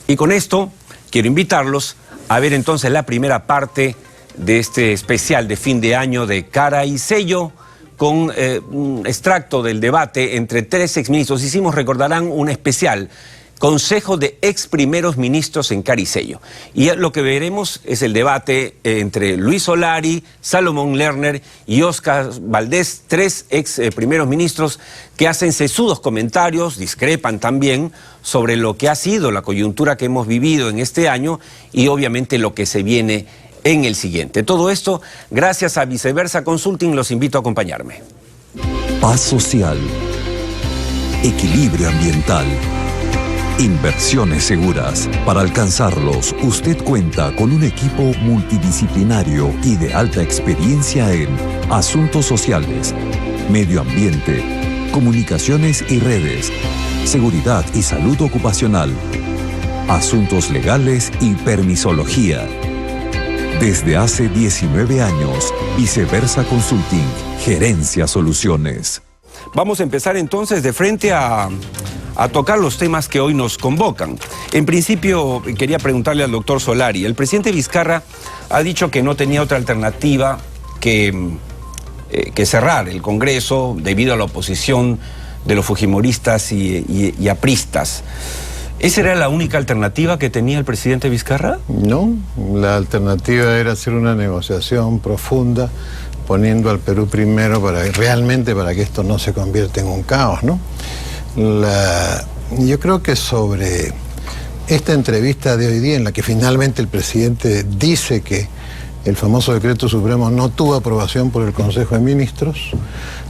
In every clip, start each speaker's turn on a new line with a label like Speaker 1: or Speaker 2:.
Speaker 1: Y con esto quiero invitarlos a ver entonces la primera parte de este especial de fin de año de Cara y Sello, con un extracto del debate entre tres exministros. Hicimos, recordarán, un especial Consejo de ex primeros ministros en Cara y Sello. Y lo que veremos es el debate entre Luis Solari, Salomón Lerner y Óscar Valdés, tres ex primeros ministros que hacen sesudos comentarios, discrepan también sobre lo que ha sido la coyuntura que hemos vivido en este año y obviamente lo que se viene en el siguiente. Todo esto gracias a Viceversa Consulting. Los invito a acompañarme.
Speaker 2: Paz social, equilibrio ambiental, inversiones seguras. Para alcanzarlos, usted cuenta con un equipo multidisciplinario y de alta experiencia en asuntos sociales, medio ambiente, comunicaciones y redes, seguridad y salud ocupacional, asuntos legales y permisología. Desde hace 19 años, Viceversa Consulting, Gerencia Soluciones.
Speaker 1: Vamos a empezar entonces de frente a tocar los temas que hoy nos convocan. En principio, quería preguntarle al doctor Solari. El presidente Vizcarra ha dicho que no tenía otra alternativa que cerrar el Congreso debido a la oposición de los fujimoristas y apristas. ¿Esa era la única alternativa que tenía el presidente Vizcarra?
Speaker 3: No, la alternativa era hacer una negociación profunda, poniendo al Perú primero para que esto no se convierta en un caos, ¿no? Yo creo que sobre esta entrevista de hoy día, en la que finalmente el presidente dice que el famoso decreto supremo no tuvo aprobación por el Consejo de Ministros,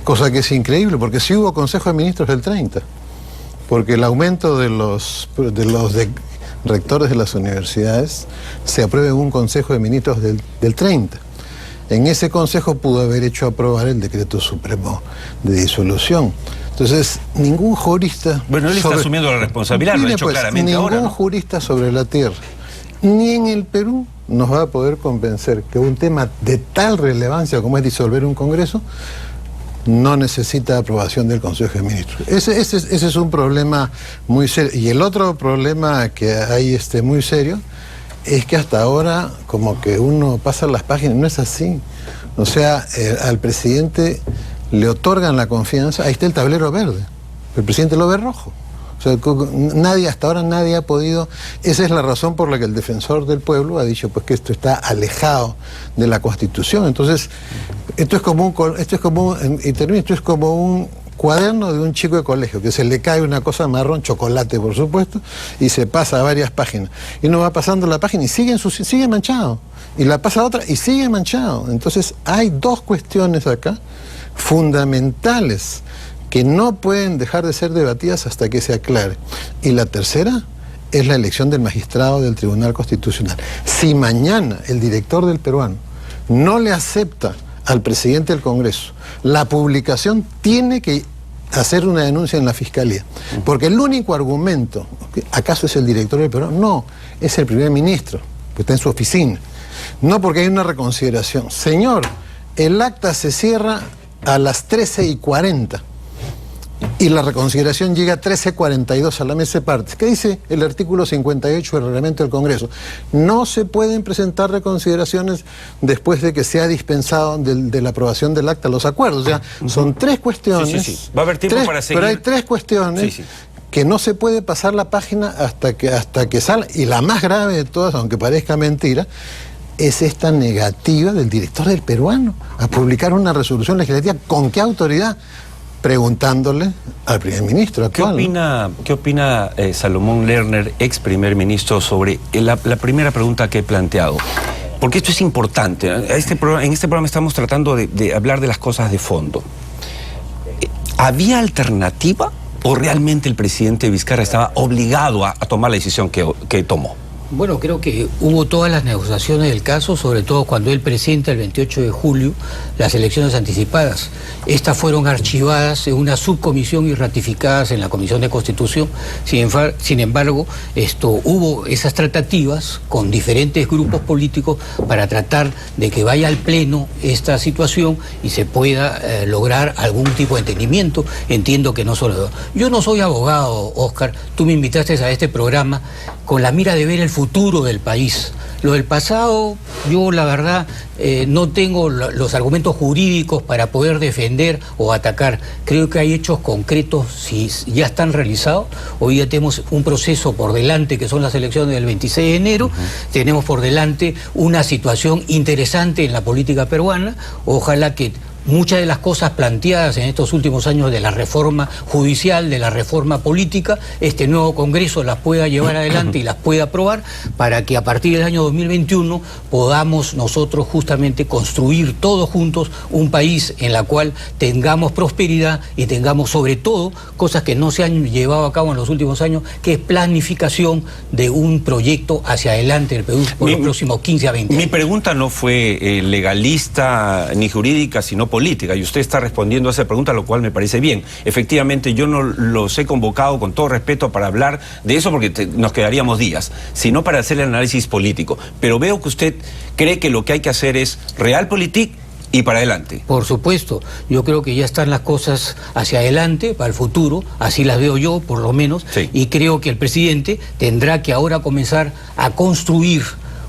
Speaker 3: cosa que es increíble, porque sí hubo Consejo de Ministros el 30, porque el aumento de los rectores de las universidades se aprueba en un Consejo de Ministros del 30. En ese Consejo pudo haber hecho aprobar el decreto supremo de disolución. Entonces, ningún jurista...
Speaker 1: Bueno, él está asumiendo la responsabilidad, lo ha dicho claramente ahora, ¿no?
Speaker 3: Ningún jurista sobre la tierra, ni en el Perú, nos va a poder convencer que un tema de tal relevancia como es disolver un Congreso no necesita aprobación del Consejo de Ministros. Ese es un problema muy serio. Y el otro problema que hay muy serio es que hasta ahora como que uno pasa las páginas, no es así. O sea, al presidente le otorgan la confianza, ahí está el tablero verde, el presidente lo ve rojo. O sea, hasta ahora nadie ha podido. Esa es la razón por la que el defensor del pueblo ha dicho pues que esto está alejado de la Constitución. Entonces, esto es como un cuaderno de un chico de colegio, que se le cae una cosa marrón, chocolate por supuesto, y se pasa a varias páginas. Y uno va pasando la página y sigue manchado. Y la pasa a otra y sigue manchado. Entonces, hay dos cuestiones acá fundamentales que no pueden dejar de ser debatidas hasta que se aclare. Y la tercera es la elección del magistrado del Tribunal Constitucional. Si mañana el director del Peruano no le acepta al presidente del Congreso la publicación, tiene que hacer una denuncia en la Fiscalía. Porque el único argumento, ¿acaso es el director del Peruano? No, es el primer ministro, que está en su oficina. No porque hay una reconsideración. Señor, el acta se cierra a las 13:40 y la reconsideración llega a 13:42 a la mesa de partes. ¿Qué dice el artículo 58 del reglamento del Congreso? No se pueden presentar reconsideraciones después de que se ha dispensado de la aprobación del acta los acuerdos. O sea, son tres cuestiones.
Speaker 1: Sí. Va a haber tiempo para seguir.
Speaker 3: Pero hay tres cuestiones que no se puede pasar la página hasta que salga. Y la más grave de todas, aunque parezca mentira, es esta negativa del director del Peruano a publicar una resolución legislativa. ¿Con qué autoridad? Preguntándole al primer ministro actual.
Speaker 1: ¿Qué opina Salomón Lerner, ex primer ministro, sobre la primera pregunta que he planteado? Porque esto es importante. En este programa estamos tratando de hablar de las cosas de fondo. ¿Había alternativa o realmente el presidente Vizcarra estaba obligado a tomar la decisión que tomó?
Speaker 4: Bueno, creo que hubo todas las negociaciones del caso, sobre todo cuando él presenta el 28 de julio las elecciones anticipadas. Estas fueron archivadas en una subcomisión y ratificadas en la Comisión de Constitución. Sin embargo, hubo esas tratativas con diferentes grupos políticos para tratar de que vaya al Pleno esta situación y se pueda lograr algún tipo de entendimiento. Entiendo que no solo... Yo no soy abogado, Óscar, tú me invitaste a este programa con la mira de ver el futuro del país. Lo del pasado, yo la verdad no tengo los argumentos jurídicos para poder defender o atacar. Creo que hay hechos concretos, si ya están realizados. Hoy ya tenemos un proceso por delante, que son las elecciones del 26 de enero. Tenemos por delante una situación interesante en la política peruana. Ojalá que muchas de las cosas planteadas en estos últimos años de la reforma judicial, de la reforma política, este nuevo Congreso las pueda llevar adelante y las pueda aprobar, para que a partir del año 2021 podamos nosotros justamente construir todos juntos un país en la cual tengamos prosperidad y tengamos sobre todo cosas que no se han llevado a cabo en los últimos años, que es planificación de un proyecto hacia adelante del Perú por los próximos 15 a 20 años.
Speaker 1: Mi pregunta no fue legalista ni jurídica, sino política, y usted está respondiendo a esa pregunta, lo cual me parece bien. Efectivamente, yo no los he convocado, con todo respeto, para hablar de eso, porque nos quedaríamos días, sino para hacer el análisis político. Pero veo que usted cree que lo que hay que hacer es realpolitik y para adelante.
Speaker 4: Por supuesto, yo creo que ya están las cosas hacia adelante, para el futuro, así las veo yo, por lo menos,
Speaker 1: sí.
Speaker 4: Y creo que el presidente tendrá que ahora comenzar a construir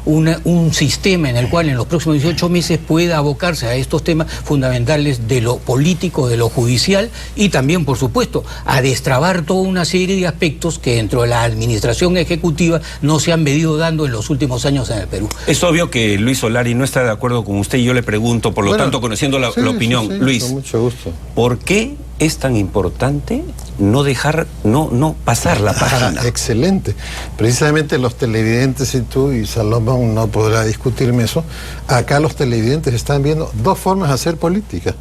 Speaker 4: un sistema en el cual en los próximos 18 meses pueda abocarse a estos temas fundamentales de lo político, de lo judicial, y también, por supuesto, a destrabar toda una serie de aspectos que dentro de la administración ejecutiva no se han venido dando en los últimos años en el Perú.
Speaker 1: Es obvio que Luis Solari no está de acuerdo con usted, y yo le pregunto, por lo tanto, conociendo la opinión,
Speaker 3: sí,
Speaker 1: Luis,
Speaker 3: con mucho gusto.
Speaker 1: ¿Por qué es tan importante no dejar, no pasar la página?
Speaker 3: Excelente. Precisamente los televidentes, y tú y Salomón no podrá discutirme eso, acá los televidentes están viendo dos formas de hacer política.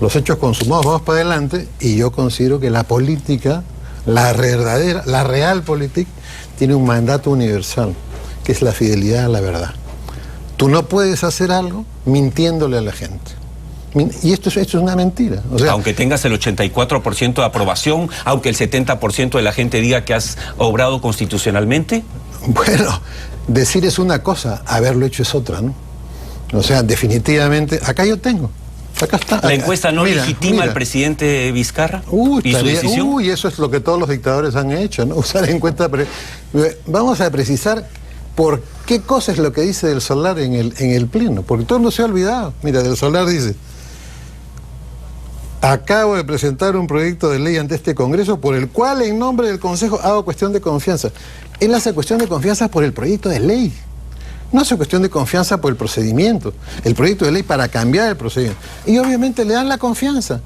Speaker 3: Los hechos consumados, vamos para adelante, y yo considero que la política, la verdadera, la realpolitik, tiene un mandato universal, que es la fidelidad a la verdad. Tú no puedes hacer algo mintiéndole a la gente. Y esto es una mentira. O sea,
Speaker 1: aunque tengas el 84% de aprobación, aunque el 70% de la gente diga que has obrado constitucionalmente.
Speaker 3: Bueno, decir es una cosa, haberlo hecho es otra, ¿no? O sea, definitivamente, acá yo tengo. Acá está.
Speaker 1: ¿La encuesta no legitima al presidente Vizcarra y su decisión?
Speaker 3: Uy, eso es lo que todos los dictadores han hecho, ¿no? Usar encuesta. Vamos a precisar por qué cosa es lo que dice Del Solar en el Pleno, porque todo no se ha olvidado. Mira, Del Solar dice: acabo de presentar un proyecto de ley ante este Congreso por el cual, en nombre del Consejo, hago cuestión de confianza. Él hace cuestión de confianza por el proyecto de ley. No hace cuestión de confianza por el procedimiento. El proyecto de ley para cambiar el procedimiento. Y obviamente le dan la confianza.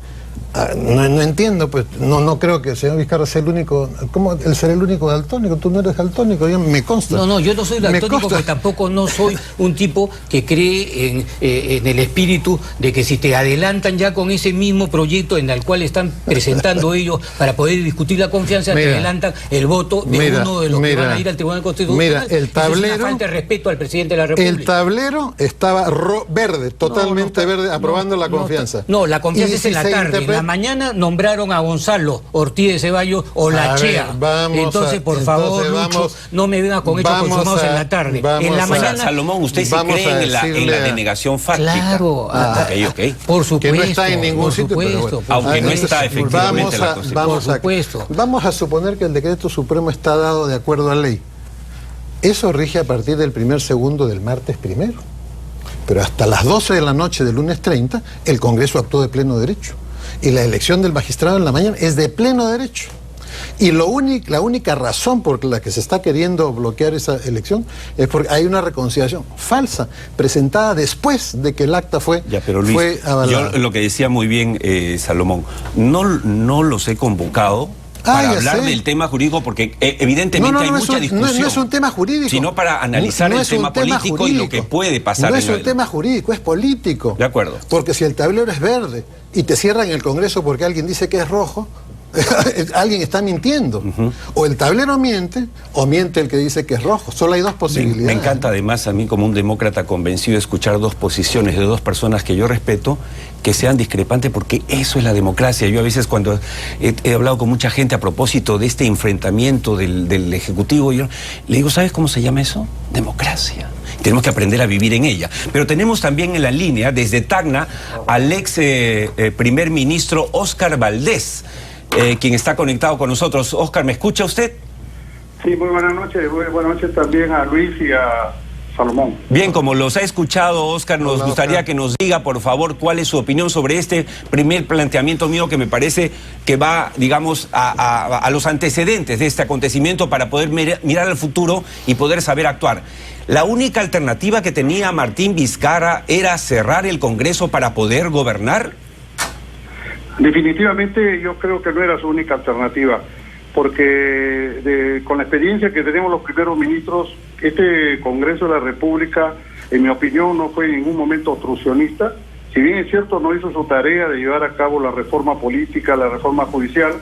Speaker 3: No entiendo, pues, no creo que el señor Vizcarra sea el único. ¿Cómo él será el único daltónico? Tú no eres daltónico, me consta.
Speaker 4: No, yo no soy daltónico, porque tampoco no soy un tipo que cree en el espíritu de que si te adelantan ya con ese mismo proyecto en el cual están presentando ellos para poder discutir la confianza, te adelantan el voto de uno de los que van a ir al Tribunal Constitucional.
Speaker 3: Mira, el tablero,
Speaker 4: eso es una falta de respeto al presidente de la República.
Speaker 3: El tablero estaba verde, totalmente verde, aprobando la confianza.
Speaker 4: No, la confianza es en la tarde. En la mañana nombraron a Gonzalo Ortiz de Ceballos Olachea. Entonces, por favor, Lucho, no me vengas con hechos consumados en la tarde. En la mañana.
Speaker 1: Salomón, ¿usted sí cree en la denegación fáctica?
Speaker 4: Claro,
Speaker 1: ok.
Speaker 4: Por supuesto.
Speaker 3: Que no está en ningún sitio, pero bueno.
Speaker 1: Aunque no está efectivamente en la Constitución.
Speaker 3: Vamos a suponer que el decreto supremo está dado de acuerdo a ley. Eso rige a partir del segundo del martes primero. Pero hasta las 12 de la noche del lunes 30, el Congreso actuó de pleno derecho. Y la elección del magistrado en la mañana es de pleno derecho. Y la única razón por la que se está queriendo bloquear esa elección es porque hay una reconciliación falsa, presentada después de que el acta fue avalada.
Speaker 1: Yo lo que decía muy bien Salomón, no los he convocado para hablar del tema jurídico, porque evidentemente hay mucha discusión.
Speaker 3: No es un tema jurídico.
Speaker 1: Sino para analizar el tema político y lo que puede pasar.
Speaker 3: No es un tema jurídico, es político.
Speaker 1: De acuerdo.
Speaker 3: Porque si el tablero es verde y te cierran el Congreso porque alguien dice que es rojo, alguien está mintiendo. O el tablero miente, o miente el que dice que es rojo. Solo hay dos posibilidades.
Speaker 1: Me encanta además a mí, como un demócrata convencido, escuchar dos posiciones de dos personas que yo respeto, que sean discrepantes, porque eso es la democracia. Yo a veces, cuando he hablado con mucha gente a propósito de este enfrentamiento del Ejecutivo, yo le digo, ¿sabes cómo se llama eso? Democracia. Tenemos que aprender a vivir en ella. Pero tenemos también en la línea, desde Tacna, al ex primer ministro Óscar Valdés, quien está conectado con nosotros. Óscar, ¿me escucha usted?
Speaker 5: Sí, muy buenas noches. Buenas noches también a Luis y a Salomón.
Speaker 1: Bien, como los ha escuchado, Oscar, nos gustaría que nos diga, por favor, cuál es su opinión sobre este primer planteamiento mío, que me parece que va, digamos, a los antecedentes de este acontecimiento para poder mirar al futuro y poder saber actuar. La única alternativa que tenía Martín Vizcarra era cerrar el Congreso para poder gobernar.
Speaker 5: Definitivamente yo creo que no era su única alternativa, porque con la experiencia que tenemos los primeros ministros, este Congreso de la República, en mi opinión, no fue en ningún momento obstruccionista. Si bien es cierto, no hizo su tarea de llevar a cabo la reforma política, la reforma judicial,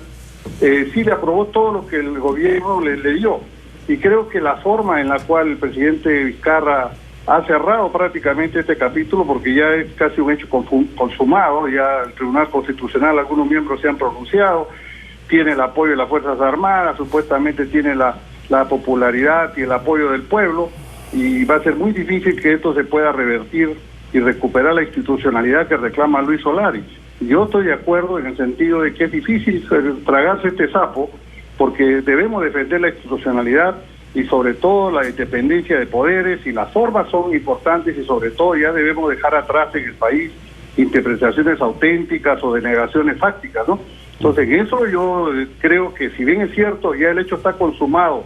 Speaker 5: sí le aprobó todo lo que el gobierno le dio. Y creo que la forma en la cual el presidente Vizcarra ha cerrado prácticamente este capítulo, porque ya es casi un hecho consumado, ya el Tribunal Constitucional, algunos miembros se han pronunciado, tiene el apoyo de las Fuerzas Armadas, supuestamente tiene la popularidad y el apoyo del pueblo, y va a ser muy difícil que esto se pueda revertir y recuperar la institucionalidad que reclama Luis Solari. Yo estoy de acuerdo en el sentido de que es difícil tragarse este sapo, porque debemos defender la institucionalidad y sobre todo la independencia de poderes, y las formas son importantes, y sobre todo ya debemos dejar atrás en el país interpretaciones auténticas o denegaciones fácticas, ¿no? Entonces, en eso yo creo que, si bien es cierto, ya el hecho está consumado,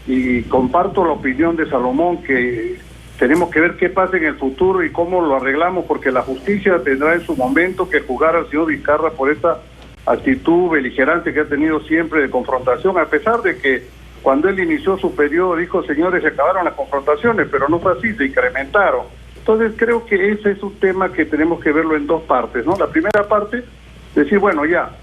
Speaker 5: y comparto la opinión de Salomón, que tenemos que ver qué pasa en el futuro y cómo lo arreglamos, porque la justicia tendrá en su momento que juzgar al señor Vizcarra por esta actitud beligerante que ha tenido siempre de confrontación, a pesar de que cuando él inició su periodo dijo, señores, se acabaron las confrontaciones, pero no fue así, se incrementaron. Entonces creo que ese es un tema que tenemos que verlo en dos partes, ¿no? La primera parte, decir, bueno, ya,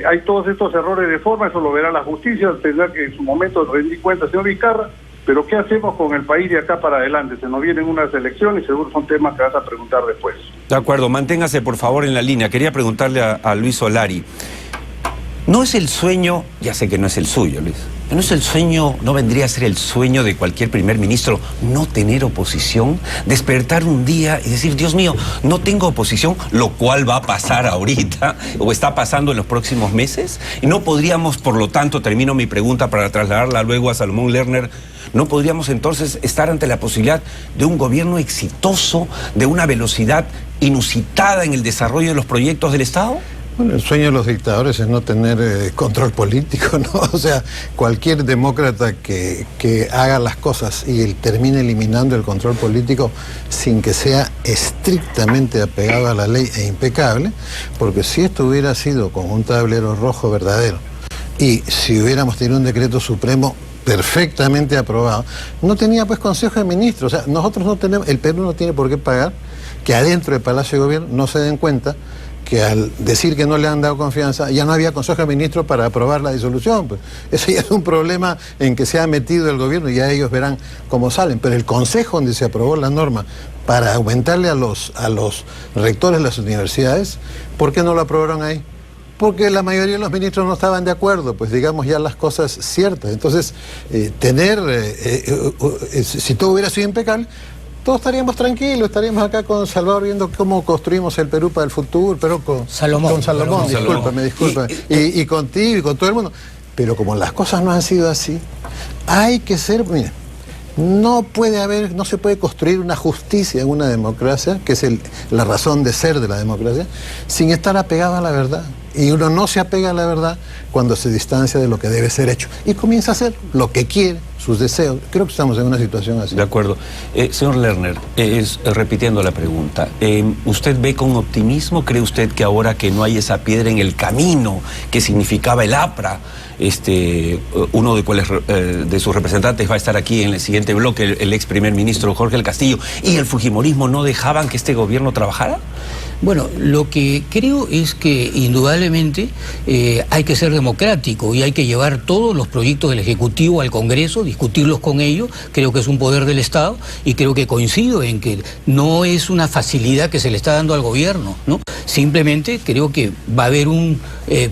Speaker 5: hay todos estos errores de forma, eso lo verá la justicia, tendrá que en su momento rendir cuenta, señor Vizcarra, pero ¿qué hacemos con el país de acá para adelante? Se nos vienen unas elecciones y seguro son temas que vas a preguntar después.
Speaker 1: De acuerdo, manténgase por favor en la línea. Quería preguntarle a Luis Solari, ¿no es el sueño, ya sé que no es el suyo, Luis, ¿no es el sueño, no vendría a ser el sueño de cualquier primer ministro no tener oposición? Despertar un día y decir, Dios mío, no tengo oposición, lo cual va a pasar ahorita o está pasando en los próximos meses. Y no podríamos, por lo tanto, termino mi pregunta para trasladarla luego a Salomón Lerner, ¿no podríamos entonces estar ante la posibilidad de un gobierno exitoso, de una velocidad inusitada en el desarrollo de los proyectos del Estado?
Speaker 3: Bueno, el sueño de los dictadores es no tener control político, ¿no? O sea, cualquier demócrata que haga las cosas y termine eliminando el control político sin que sea estrictamente apegado a la ley e impecable, porque si esto hubiera sido con un tablero rojo verdadero y si hubiéramos tenido un decreto supremo perfectamente aprobado, no tenía pues Consejo de Ministros. O sea, nosotros no tenemos, el Perú no tiene por qué pagar que adentro del Palacio de Gobierno no se den cuenta que al decir que no le han dado confianza, ya no había Consejo de Ministros para aprobar la disolución. Pues ese ya es un problema en que se ha metido el gobierno y ya ellos verán cómo salen. Pero el Consejo donde se aprobó la norma para aumentarle a los rectores de las universidades, ¿por qué no lo aprobaron ahí? Porque la mayoría de los ministros no estaban de acuerdo, pues digamos ya las cosas ciertas. Entonces, si todo hubiera sido impecable, todos estaríamos tranquilos, estaríamos acá con Salvador viendo cómo construimos el Perú para el futuro, pero con Salomón, discúlpame, y contigo y con todo el mundo. Pero como las cosas no han sido así, hay que ser, mira, no se puede construir una justicia en una democracia, que es la razón de ser de la democracia, sin estar apegado a la verdad. Y uno no se apega a la verdad cuando se distancia de lo que debe ser hecho y comienza a hacer lo que quiere, sus deseos. Creo que estamos en una situación así.
Speaker 1: De acuerdo. Señor Lerner, repitiendo la pregunta, ¿usted ve con optimismo? ¿Cree usted que ahora que no hay esa piedra en el camino que significaba el APRA, uno de sus representantes va a estar aquí en el siguiente bloque, el ex primer ministro Jorge del Castillo, y el fujimorismo no dejaban que este gobierno trabajara?
Speaker 4: Bueno, lo que creo es que indudablemente hay que ser democrático y hay que llevar todos los proyectos del Ejecutivo al Congreso, discutirlos con ellos. Creo que es un poder del Estado y creo que coincido en que no es una facilidad que se le está dando al gobierno, ¿no? Simplemente creo que va a haber un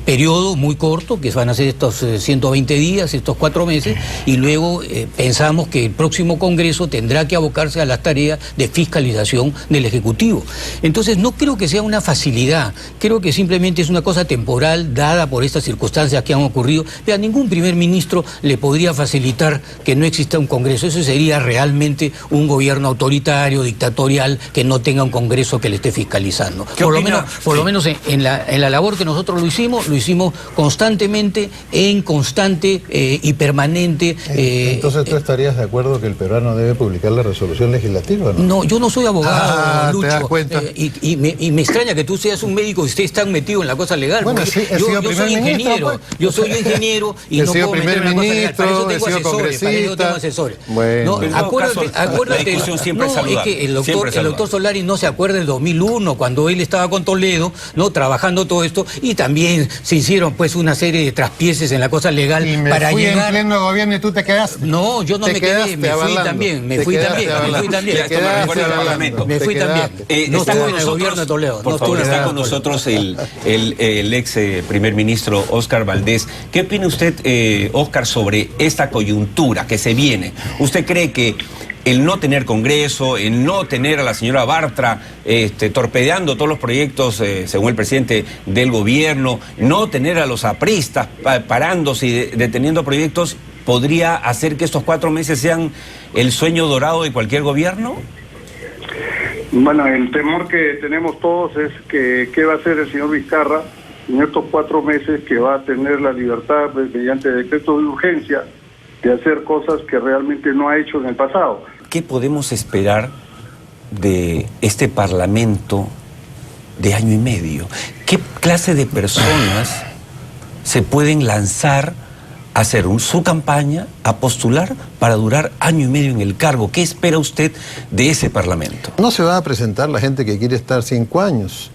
Speaker 4: periodo muy corto, que van a ser estos 120 días, estos 4 meses, y luego pensamos que el próximo Congreso tendrá que abocarse a las tareas de fiscalización del Ejecutivo. Entonces no creo creo que sea una facilidad, creo que simplemente es una cosa temporal dada por estas circunstancias que han ocurrido. A ningún primer ministro le podría facilitar que no exista un Congreso. Eso sería realmente un gobierno autoritario, dictatorial, que no tenga un Congreso que le esté fiscalizando. Por lo menos en la labor que nosotros lo hicimos constantemente, en constante y permanente.
Speaker 3: Entonces, ¿tú estarías de acuerdo que el peruano debe publicar la resolución legislativa, no?
Speaker 4: No, yo no soy abogado, Lucho.
Speaker 3: ¿Te das cuenta?
Speaker 4: Y me extraña que tú seas un médico y estés tan metido en la cosa legal.
Speaker 3: Bueno, sí,
Speaker 4: yo soy ingeniero, yo soy ingeniero y no puedo meter en la cosa legal. Para eso tengo asesores,
Speaker 3: Bueno,
Speaker 4: no, acuérdate,
Speaker 1: la discusión siempre es saludable.
Speaker 4: Es que el doctor Solari no se acuerda del 2001, cuando él estaba con Toledo, ¿no? Trabajando todo esto, y también se hicieron pues una serie de traspieses en la cosa legal
Speaker 3: y
Speaker 4: para llegar.
Speaker 3: En pleno gobierno y tú te quedaste.
Speaker 4: No, yo no me quedé, me fui también. Me fui también. No estuve en el gobierno de Toledo.
Speaker 1: Por favor, está con nosotros el ex primer ministro Óscar Valdés. ¿Qué opina usted, Óscar, sobre esta coyuntura que se viene? ¿Usted cree que el no tener Congreso, el no tener a la señora Bartra torpedeando todos los proyectos, según el presidente del gobierno, no tener a los apristas parándose y deteniendo proyectos, podría hacer que estos 4 meses sean el sueño dorado de cualquier gobierno?
Speaker 5: Bueno, el temor que tenemos todos es que qué va a hacer el señor Vizcarra en estos 4 meses, que va a tener la libertad mediante decreto de urgencia de hacer cosas que realmente no ha hecho en el pasado.
Speaker 1: ¿Qué podemos esperar de este Parlamento de año y medio? ¿Qué clase de personas se pueden lanzar a hacer su campaña, a postular para durar año y medio en el cargo? ¿Qué espera usted de ese Parlamento?
Speaker 3: No se va a presentar la gente que quiere estar 5 años.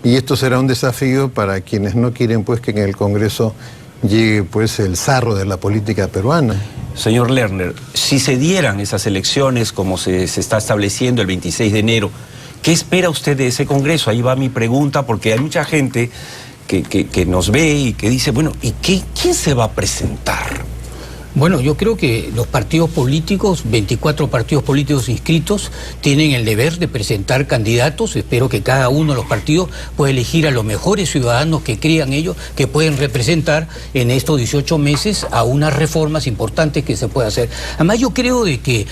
Speaker 3: Y esto será un desafío para quienes no quieren pues que en el Congreso llegue pues el sarro de la política peruana.
Speaker 1: Señor Lerner, si se dieran esas elecciones como se está estableciendo el 26 de enero, ¿qué espera usted de ese Congreso? Ahí va mi pregunta, porque hay mucha gente que nos ve y que dice, bueno, ¿y quién se va a presentar?
Speaker 4: Bueno, yo creo que los partidos políticos, 24 partidos políticos inscritos, tienen el deber de presentar candidatos. Espero que cada uno de los partidos pueda elegir a los mejores ciudadanos que crean ellos que pueden representar en estos 18 meses a unas reformas importantes que se puede hacer. Además, yo creo de que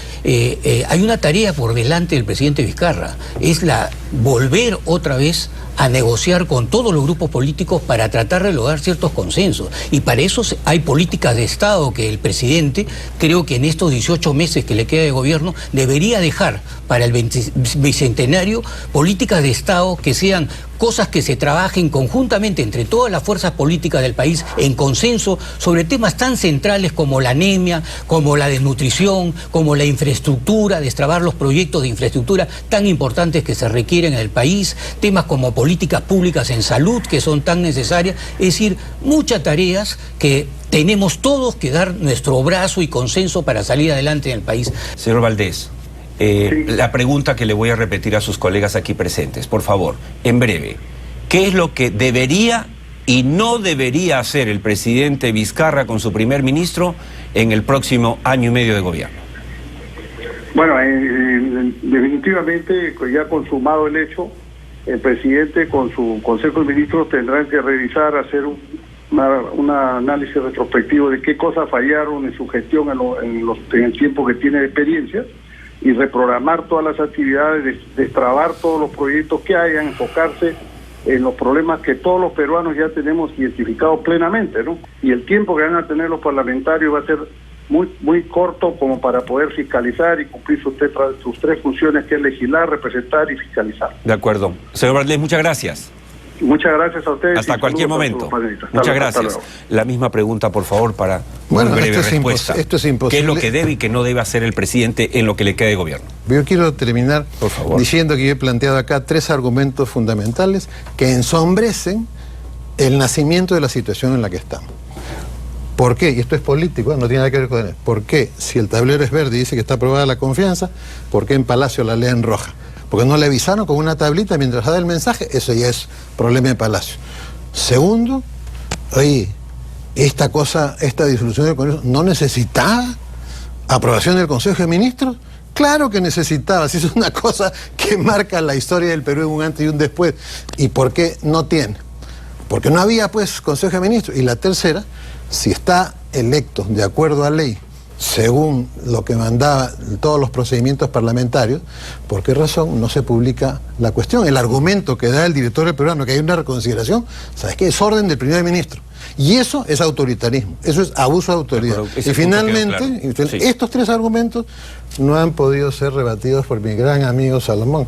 Speaker 4: hay una tarea por delante del presidente Vizcarra, es volver otra vez a negociar con todos los grupos políticos para tratar de lograr ciertos consensos. Y para eso hay políticas de Estado que el presidente, creo que en estos 18 meses que le queda de gobierno, debería dejar para el bicentenario políticas de Estado que sean cosas que se trabajen conjuntamente entre todas las fuerzas políticas del país en consenso sobre temas tan centrales como la anemia, como la desnutrición, como la infraestructura, destrabar los proyectos de infraestructura tan importantes que se requieren en el país, temas como políticas públicas en salud que son tan necesarias, es decir, muchas tareas que tenemos todos que dar nuestro brazo y consenso para salir adelante en el país.
Speaker 1: Señor Valdés, la pregunta que le voy a repetir a sus colegas aquí presentes, por favor, en breve, ¿qué es lo que debería y no debería hacer el presidente Vizcarra con su primer ministro en el próximo año y medio de gobierno?
Speaker 5: Bueno, definitivamente, ya consumado el hecho, el presidente con su Consejo de Ministros tendrán que revisar, hacer un análisis retrospectivo de qué cosas fallaron en su gestión en el tiempo que tiene de experiencia, y reprogramar todas las actividades, destrabar todos los proyectos que hayan, enfocarse en los problemas que todos los peruanos ya tenemos identificados plenamente, ¿no? Y el tiempo que van a tener los parlamentarios va a ser muy corto como para poder fiscalizar y cumplir sus 3 funciones, que es legislar, representar y fiscalizar.
Speaker 1: De acuerdo. Señor Valdés, muchas gracias.
Speaker 5: Muchas gracias a ustedes.
Speaker 1: Hasta cualquier momento. Muchas gracias. La misma pregunta, por favor, para una breve respuesta.
Speaker 3: Esto es imposible.
Speaker 1: ¿Qué es lo que debe y que no debe hacer el presidente en lo que le quede de gobierno?
Speaker 3: Yo quiero terminar, por favor, diciendo que yo he planteado acá 3 argumentos fundamentales que ensombrecen el nacimiento de la situación en la que estamos. ¿Por qué? Y esto es político, no tiene nada que ver con él. ¿Por qué? Si el tablero es verde y dice que está aprobada la confianza, ¿por qué en Palacio la leen roja? Porque no le avisaron con una tablita mientras da el mensaje. Eso ya es problema de Palacio. Segundo, oye, esta disolución del Congreso no necesitaba aprobación del Consejo de Ministros. Claro que necesitaba, si es una cosa que marca la historia del Perú en un antes y un después. ¿Y por qué no tiene? Porque no había, pues, Consejo de Ministros. Y la tercera, si está electo de acuerdo a ley, según lo que mandaba todos los procedimientos parlamentarios, ¿por qué razón no se publica la cuestión? El argumento que da el directorio peruano, que hay una reconsideración, ¿sabes qué? Es orden del primer ministro. Y eso es autoritarismo, eso es abuso de autoridad. Y finalmente, claro. Estos tres argumentos no han podido ser rebatidos por mi gran amigo Salomón,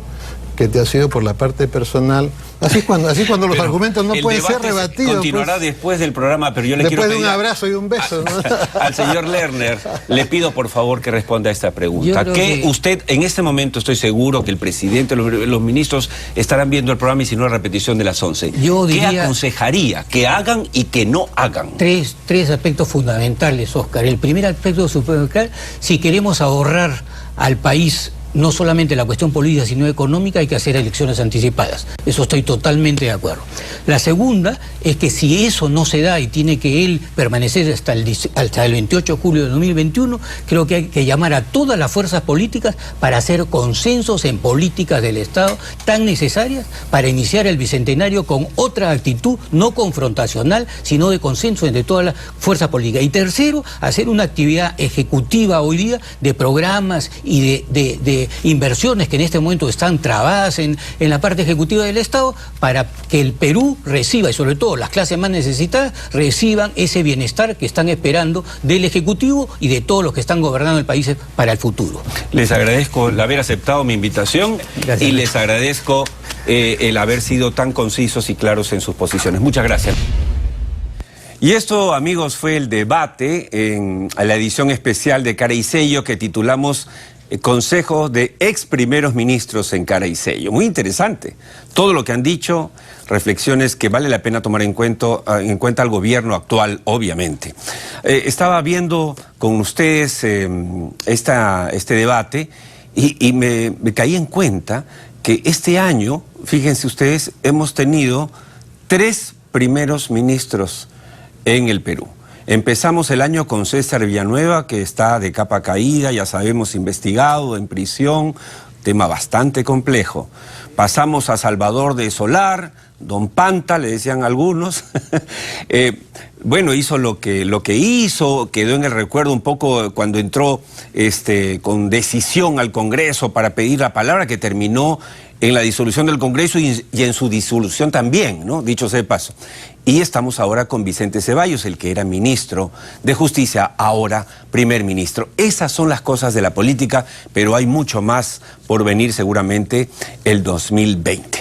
Speaker 3: que te ha sido por la parte personal. Así cuando los argumentos no pueden ser rebatidos.
Speaker 1: Continuará pues, después del programa, pero yo le quiero pedir...
Speaker 3: Después de un abrazo y un beso, ¿no?
Speaker 1: Al señor Lerner, le pido por favor que responda a esta pregunta. ¿Qué usted, en este momento estoy seguro que el presidente, los ministros estarán viendo el programa y si no, la repetición de las 11. ¿Qué aconsejaría que hagan y que no hagan?
Speaker 4: Tres aspectos fundamentales, Oscar. El primer aspecto fundamental, si queremos ahorrar al país no solamente la cuestión política, sino económica, hay que hacer elecciones anticipadas. Eso estoy totalmente de acuerdo. La segunda es que si eso no se da y tiene que él permanecer hasta el 28 de julio de 2021, creo que hay que llamar a todas las fuerzas políticas para hacer consensos en políticas del Estado tan necesarias para iniciar el bicentenario con otra actitud, no confrontacional, sino de consenso entre todas las fuerzas políticas. Y tercero, hacer una actividad ejecutiva hoy día de programas y de inversiones que en este momento están trabadas en la parte ejecutiva del Estado para que el Perú reciba, y sobre todo las clases más necesitadas, reciban ese bienestar que están esperando del Ejecutivo y de todos los que están gobernando el país para el futuro.
Speaker 1: Les agradezco el haber aceptado mi invitación. Gracias. Y les agradezco el haber sido tan concisos y claros en sus posiciones. Muchas gracias. Y esto, amigos, fue el debate en la edición especial de Cara y Sello que titulamos Consejos de ex primeros ministros en Cara y Sello. Muy interesante. Todo lo que han dicho, reflexiones que vale la pena tomar en cuenta al gobierno actual, obviamente. Estaba viendo con ustedes este debate y me caí en cuenta que este año, fíjense ustedes, hemos tenido 3 primeros ministros en el Perú. Empezamos el año con César Villanueva, que está de capa caída, ya sabemos, investigado, en prisión, tema bastante complejo. Pasamos a Salvador de Solar, Don Panta, le decían algunos. Bueno, hizo lo que hizo, quedó en el recuerdo un poco cuando entró con decisión al Congreso para pedir la palabra, que terminó en la disolución del Congreso y en su disolución también, ¿no? Dicho sea de paso. Y estamos ahora con Vicente Ceballos, el que era ministro de Justicia, ahora primer ministro. Esas son las cosas de la política, pero hay mucho más por venir seguramente el 2020.